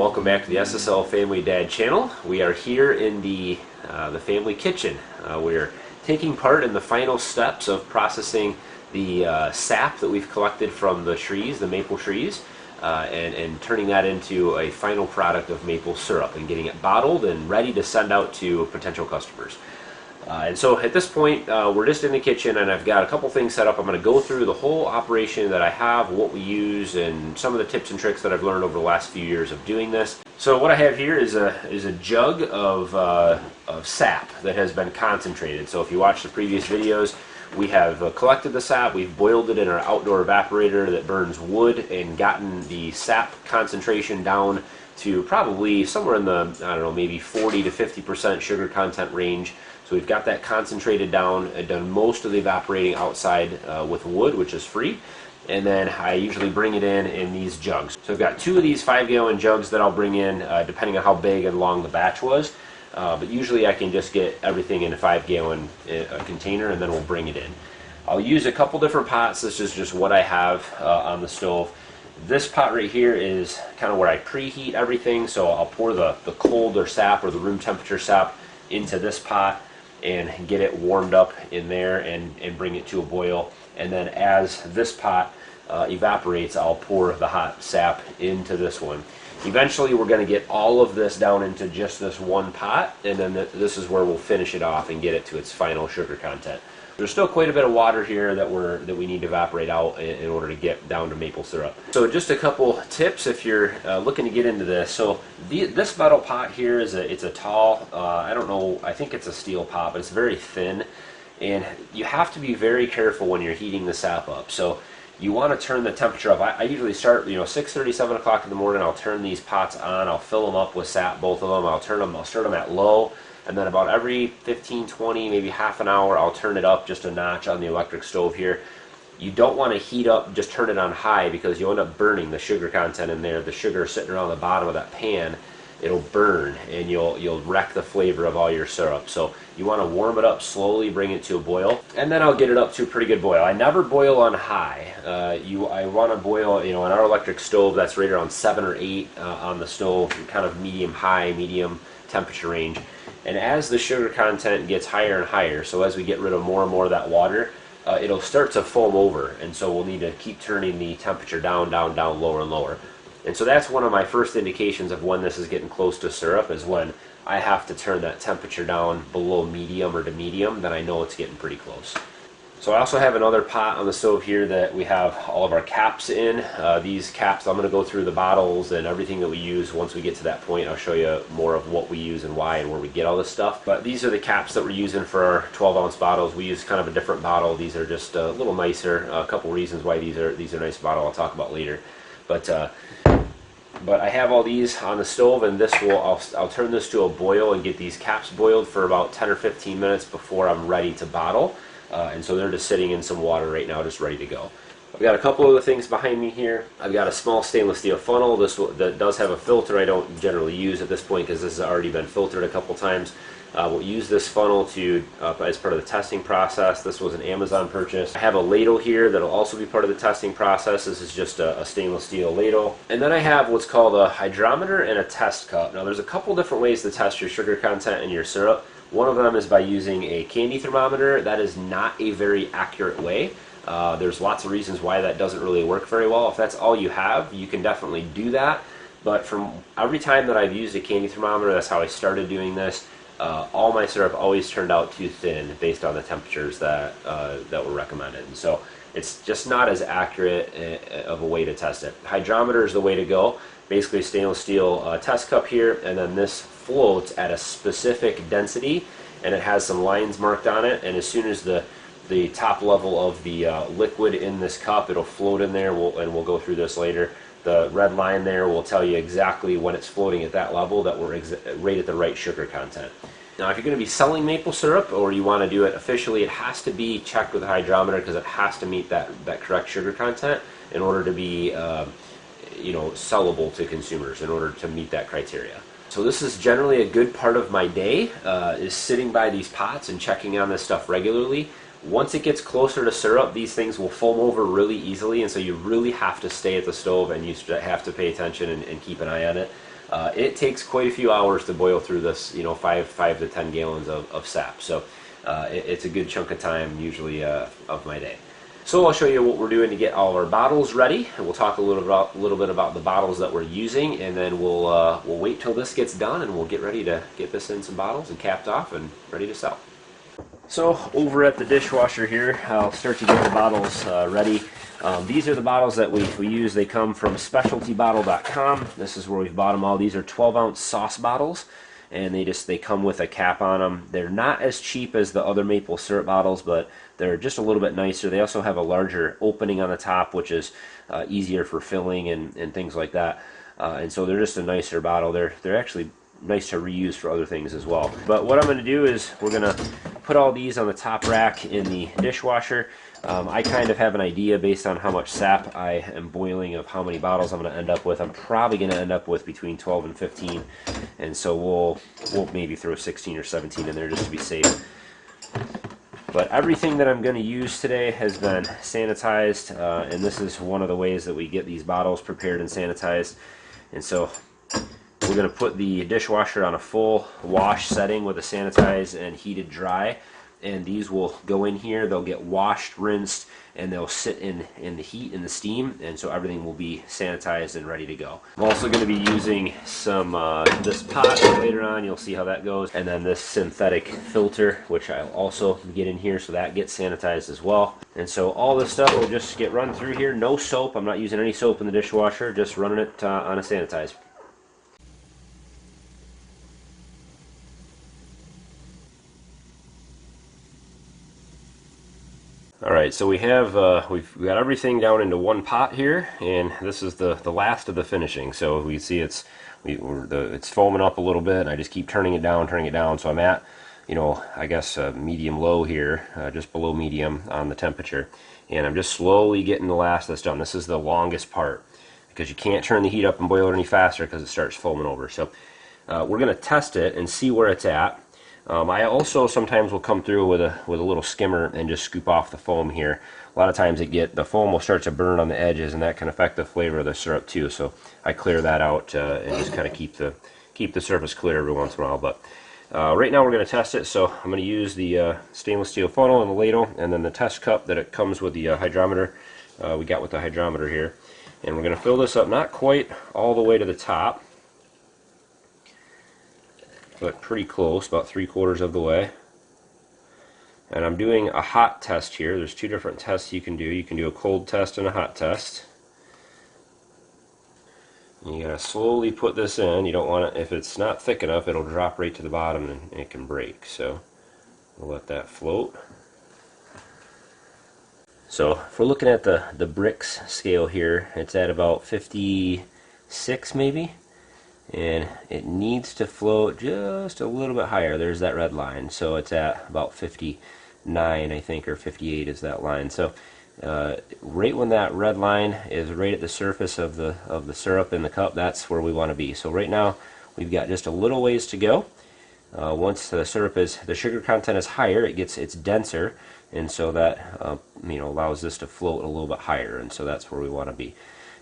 welcome back to the SSL Family Dad channel. We are here in the family kitchen. We're taking part in the final steps of processing the sap that we've collected from the trees, the maple trees, and turning that into a final product of maple syrup and getting it bottled and ready to send out to potential customers. And so at this point, we're just in the kitchen, and I've got a couple things set up. I'm going to go through the whole operation that I have, what we use, and some of the tips and tricks that I've learned over the last few years of doing this. So what I have here is a jug of sap that has been concentrated. So if you watch the previous videos, we have collected the sap, we've boiled it in our outdoor evaporator that burns wood, and gotten the sap concentration down to probably somewhere in the, I don't know, maybe 40 to 50% sugar content range. So we've got that concentrated down and done most of the evaporating outside with wood, which is free. And then I usually bring it in these jugs. So I've got two of these 5-gallon jugs that I'll bring in depending on how big and long the batch was. But usually I can just get everything in a 5-gallon container, and then we'll bring it in. I'll use a couple different pots. This is just what I have on the stove. This pot right here is kind of where I preheat everything. So I'll pour the colder sap or the room temperature sap into this pot and get it warmed up in there and bring it to a boil. And then as this pot evaporates, I'll pour the hot sap into this one. Eventually we're going to get all of this down into just this one pot, and then this is where we'll finish it off and get it to its final sugar content. There's still quite a bit of water here that we need to evaporate out in order to get down to maple syrup. So just a couple tips if you're looking to get into this. So this metal pot here it's a tall, I don't know, I think it's a steel pot, but it's very thin, and you have to be very careful when you're heating the sap up. So you want to turn the temperature up. I usually start, 6:30, 7 o'clock in the morning. I'll turn these pots on. I'll fill them up with sap, both of them. I'll start them at low. And then about every 15, 20, maybe half an hour, I'll turn it up just a notch on the electric stove here. You don't want to heat up, just turn it on high, because you'll end up burning the sugar content in there. The sugar sitting around the bottom of that pan, it'll burn, and you'll wreck the flavor of all your syrup. So you want to warm it up slowly, bring it to a boil, and then I'll get it up to a pretty good boil. I never boil on high. I want to boil, on our electric stove, that's right around 7 or 8 on the stove, kind of medium-high, medium temperature range. And as the sugar content gets higher and higher, so as we get rid of more and more of that water, it'll start to foam over, and so we'll need to keep turning the temperature down, lower and lower. And so that's one of my first indications of when this is getting close to syrup, is when I have to turn that temperature down below medium or to medium, then I know it's getting pretty close. So I also have another pot on the stove here that we have all of our caps in. These caps, I'm going to go through the bottles and everything that we use. Once we get to that point, I'll show you more of what we use and why and where we get all this stuff. But these are the caps that we're using for our 12-ounce bottles. We use kind of a different bottle. These are just a little nicer. A couple reasons why these are nice bottle I'll talk about later. But I have all these on the stove, and I'll turn this to a boil and get these caps boiled for about 10 or 15 minutes before I'm ready to bottle. And so they're just sitting in some water right now, just ready to go. I've got a couple other things behind me here. I've got a small stainless steel funnel. That does have a filter I don't generally use at this point because this has already been filtered a couple times. We'll use this funnel as part of the testing process. This was an Amazon purchase. I have a ladle here that'll also be part of the testing process. This is just a stainless steel ladle. And then I have what's called a hydrometer and a test cup. Now there's a couple different ways to test your sugar content in your syrup. One of them is by using a candy thermometer. That is not a very accurate way. There's lots of reasons why that doesn't really work very well. If that's all you have, you can definitely do that. But from every time that I've used a candy thermometer, that's how I started doing this, all my syrup always turned out too thin based on the temperatures that were recommended. And so it's just not as accurate of a way to test it. Hydrometer is the way to go. Basically stainless steel test cup here, and then this floats at a specific density, and it has some lines marked on it, and as soon as the top level of the liquid in this cup, it'll float in there, and we'll go through this later. The red line there will tell you exactly when it's floating at that level that we're right at the right sugar content. Now if you're going to be selling maple syrup, or you want to do it officially, it has to be checked with a hydrometer because it has to meet that correct sugar content in order to be sellable to consumers, in order to meet that criteria. So this is generally a good part of my day, is sitting by these pots and checking on this stuff regularly. Once it gets closer to syrup, these things will foam over really easily, and so you really have to stay at the stove, and you have to pay attention and keep an eye on it. it takes quite a few hours to boil through this, you know, 5 to 10 gallons of sap. So it's a good chunk of time usually of my day. So I'll show you what we're doing to get all of our bottles ready, and we'll talk a little bit about the bottles that we're using, and then we'll wait till this gets done, and we'll get ready to get this in some bottles and capped off and ready to sell. So over at the dishwasher here, I'll start to get the bottles ready. These are the bottles that we use. They come from specialtybottle.com. This is where we've bought them all. These are 12-ounce sauce bottles, and they come with a cap on them. They're not as cheap as the other maple syrup bottles, but they're just a little bit nicer. They also have a larger opening on the top, which is easier for filling and things like that. And so they're just a nicer bottle. They're actually nice to reuse for other things as well. But what I'm going to do is we're going to put all these on the top rack in the dishwasher. I kind of have an idea based on how much sap I am boiling of how many bottles I'm going to end up with. I'm probably going to end up with between 12 and 15, and so we'll maybe throw 16 or 17 in there just to be safe. But everything that I'm going to use today has been sanitized, and this is one of the ways that we get these bottles prepared and sanitized. And so we're going to put the dishwasher on a full wash setting with a sanitized and heated dry, and these will go in here. They'll get washed, rinsed, and they'll sit in the heat and the steam, and so everything will be sanitized and ready to go. I'm also going to be using some this pot later on. You'll see how that goes, and then this synthetic filter, which I'll also get in here, so that gets sanitized as well. And so all this stuff will just get run through here. No soap. I'm not using any soap in the dishwasher, just running it on a sanitizer. Alright, so we've got everything down into one pot here, and this is the last of the finishing. So we see it's foaming up a little bit, and I just keep turning it down. So I'm at, you know, I guess medium low here, just below medium on the temperature, and I'm just slowly getting the last of this done. This is the longest part because you can't turn the heat up and boil it any faster because it starts foaming over. So we're going to test it and see where it's at. I also sometimes will come through with a little skimmer and just scoop off the foam here. A lot of times the foam will start to burn on the edges, and that can affect the flavor of the syrup too. So I clear that out and just kind of keep the surface clear every once in a while. But right now we're going to test it. So I'm going to use the stainless steel funnel and the ladle, and then the test cup that it comes with the hydrometer. We got with the hydrometer here, and we're going to fill this up not quite all the way to the top, but pretty close, about 3/4 of the way. And I'm doing a hot test here. There's two different tests you can do. You can do a cold test and a hot test. And you gotta slowly put this in. You don't want it, if it's not thick enough, it'll drop right to the bottom and it can break. So we'll let that float. So if we're looking at the bricks scale here, it's at about 56 maybe. And it needs to float just a little bit higher. There's that red line, so it's at about 59, I think, or 58 is that line. So right when that red line is right at the surface of the syrup in the cup, that's where we want to be. So right now we've got just a little ways to go. Once the sugar content is higher, it's denser, and so that allows this to float a little bit higher, and so that's where we want to be.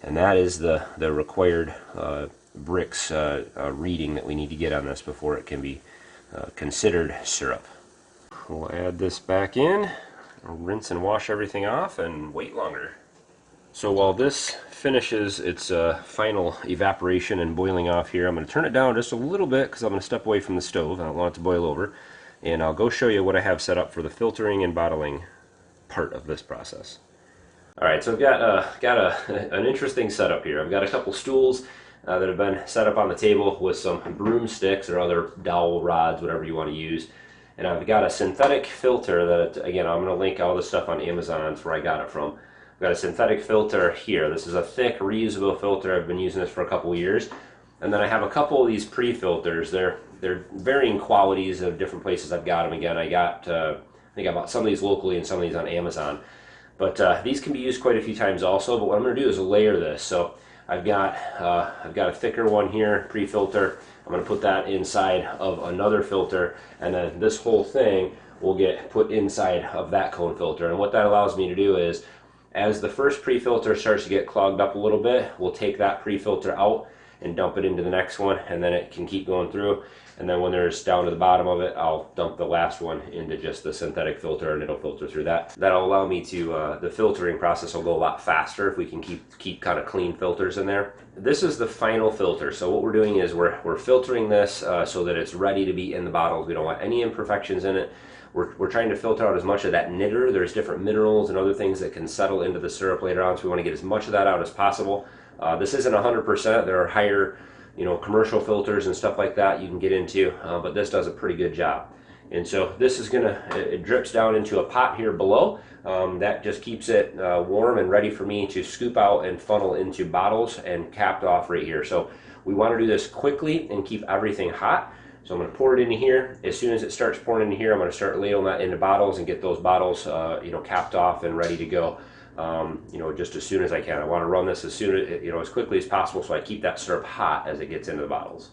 And that is the required bricks reading that we need to get on this before it can be considered syrup. We'll add this back in, rinse and wash everything off, and wait longer. So while this finishes its final evaporation and boiling off here, I'm going to turn it down just a little bit because I'm going to step away from the stove. I don't want it to boil over, and I'll go show you what I have set up for the filtering and bottling part of this process. Alright, so I've got an interesting setup here. I've got a couple stools that have been set up on the table with some broomsticks or other dowel rods, whatever you want to use. And I've got a synthetic filter that, again, I'm going to link all this stuff on Amazon. That's where I got it from. I've got a synthetic filter here. This is a thick, reusable filter. I've been using this for a couple years. And then I have a couple of these pre-filters. They're varying qualities of different places I've got them. Again, I think I bought some of these locally and some of these on Amazon. But these can be used quite a few times also. But what I'm going to do is layer this. So I've got a thicker one here, pre-filter. I'm going to put that inside of another filter, and then this whole thing will get put inside of that cone filter. And what that allows me to do is, as the first pre-filter starts to get clogged up a little bit, we'll take that pre-filter out, and dump it into the next one, and then it can keep going through. And then when there's down to the bottom of it, I'll dump the last one into just the synthetic filter, and it'll filter through that. That'll allow me to, the filtering process will go a lot faster if we can keep kind of clean filters in there. This is the final filter. So what we're doing is we're filtering this so that it's ready to be in the bottles. We don't want any imperfections in it. We're trying to filter out as much of that knitter. There's different minerals and other things that can settle into the syrup later on, so we want to get as much of that out as possible. This isn't 100%. There are higher, commercial filters and stuff like that you can get into, but this does a pretty good job. And so this is it drips down into a pot here below. That just keeps it warm and ready for me to scoop out and funnel into bottles and capped off right here. So we want to do this quickly and keep everything hot. So I'm going to pour it into here. As soon as it starts pouring into here, I'm going to start ladling that into bottles and get those bottles, capped off and ready to go. Just as soon as I can. I want to run this as quickly as possible, so I keep that syrup hot as it gets into the bottles.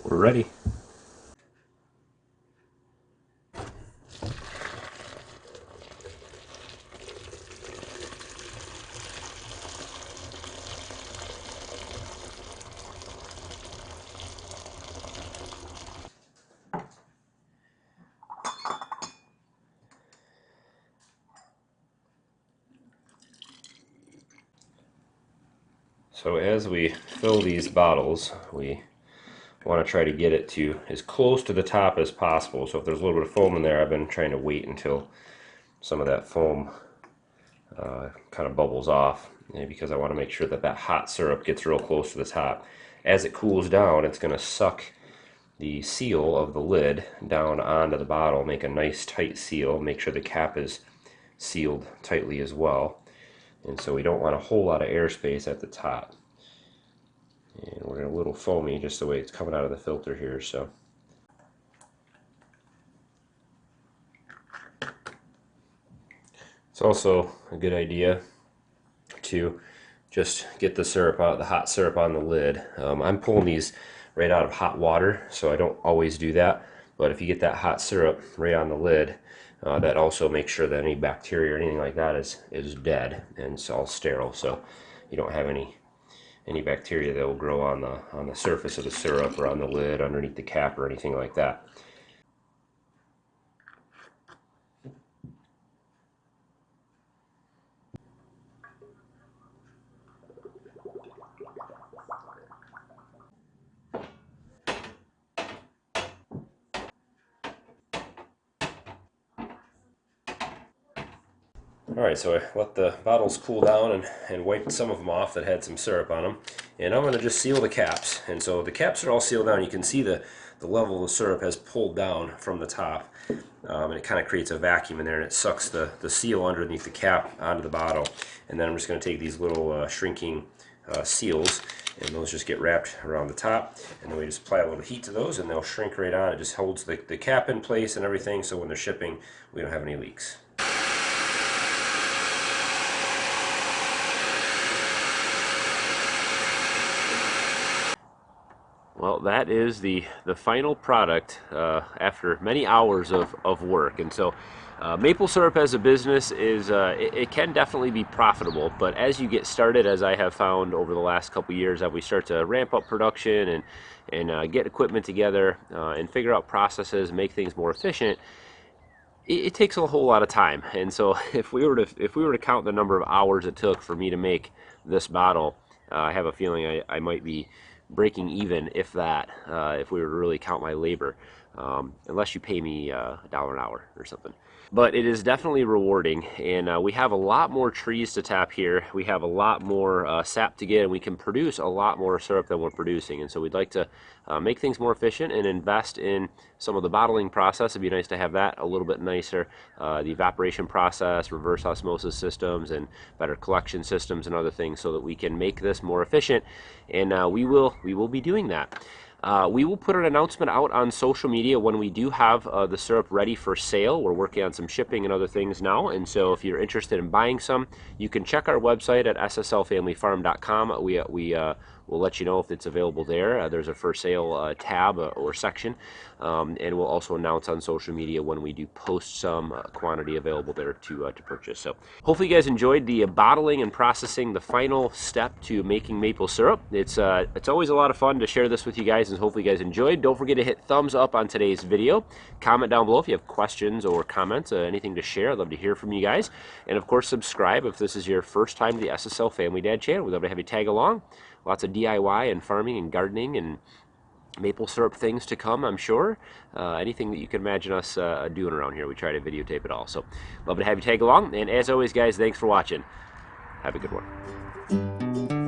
We're ready. So as we fill these bottles, we want to try to get it to as close to the top as possible. So if there's a little bit of foam in there, I've been trying to wait until some of that foam kind of bubbles off, because I want to make sure that that hot syrup gets real close to the top. As it cools down, it's going to suck the seal of the lid down onto the bottle, make a nice tight seal, make sure the cap is sealed tightly as well. And so we don't want a whole lot of airspace at the top. And we're a little foamy just the way it's coming out of the filter here. So it's also a good idea to just get the syrup out, the hot syrup on the lid. I'm pulling these right out of hot water, so I don't always do that. But if you get that hot syrup right on the lid, that also makes sure that any bacteria or anything like that is dead and it's all sterile, so you don't have any bacteria that will grow on the surface of the syrup or on the lid underneath the cap or anything like that. Alright, so I let the bottles cool down and wiped some of them off that had some syrup on them. And I'm going to just seal the caps. And so the caps are all sealed down. You can see the level of the syrup has pulled down from the top. And it kind of creates a vacuum in there, and it sucks the seal underneath the cap onto the bottle. And then I'm just going to take these little shrinking seals, and those just get wrapped around the top, and then we just apply a little heat to those and they'll shrink right on. It just holds the cap in place and everything, so when they're shipping we don't have any leaks. Well, that is the final product after many hours of work. And so maple syrup as a business it can definitely be profitable, but as you get started, as I have found over the last couple years, as we start to ramp up production and get equipment together and figure out processes, make things more efficient, it takes a whole lot of time. And so if we were to count the number of hours it took for me to make this bottle, I have a feeling I might be breaking even, if that, if we were to really count my labor, unless you pay me $1 an hour or something. But it is definitely rewarding, and we have a lot more trees to tap here. We have a lot more sap to get, and we can produce a lot more syrup than we're producing. And so we'd like to make things more efficient and invest in some of the bottling process. It'd be nice to have that a little bit nicer. The evaporation process, reverse osmosis systems, and better collection systems and other things, so that we can make this more efficient. And we will be doing that. We will put an announcement out on social media when we do have the syrup ready for sale. We're working on some shipping and other things now, and so if you're interested in buying some, you can check our website at SSLFamilyFarm.com. We'll let you know if it's available there. There's a for sale tab or section, and we'll also announce on social media when we do post some quantity available there to purchase. So hopefully you guys enjoyed the bottling and processing, the final step to making maple syrup. It's always a lot of fun to share this with you guys, and hopefully you guys enjoyed. Don't forget to hit thumbs up on today's video. Comment down below if you have questions or comments, anything to share. I'd love to hear from you guys. And of course, subscribe if this is your first time to the SSL Family Dad channel. We'd love to have you tag along. Lots of DIY and farming and gardening and maple syrup things to come, I'm sure. Anything that you can imagine us doing around here, we try to videotape it all. So love to have you tag along. And as always, guys, thanks for watching. Have a good one.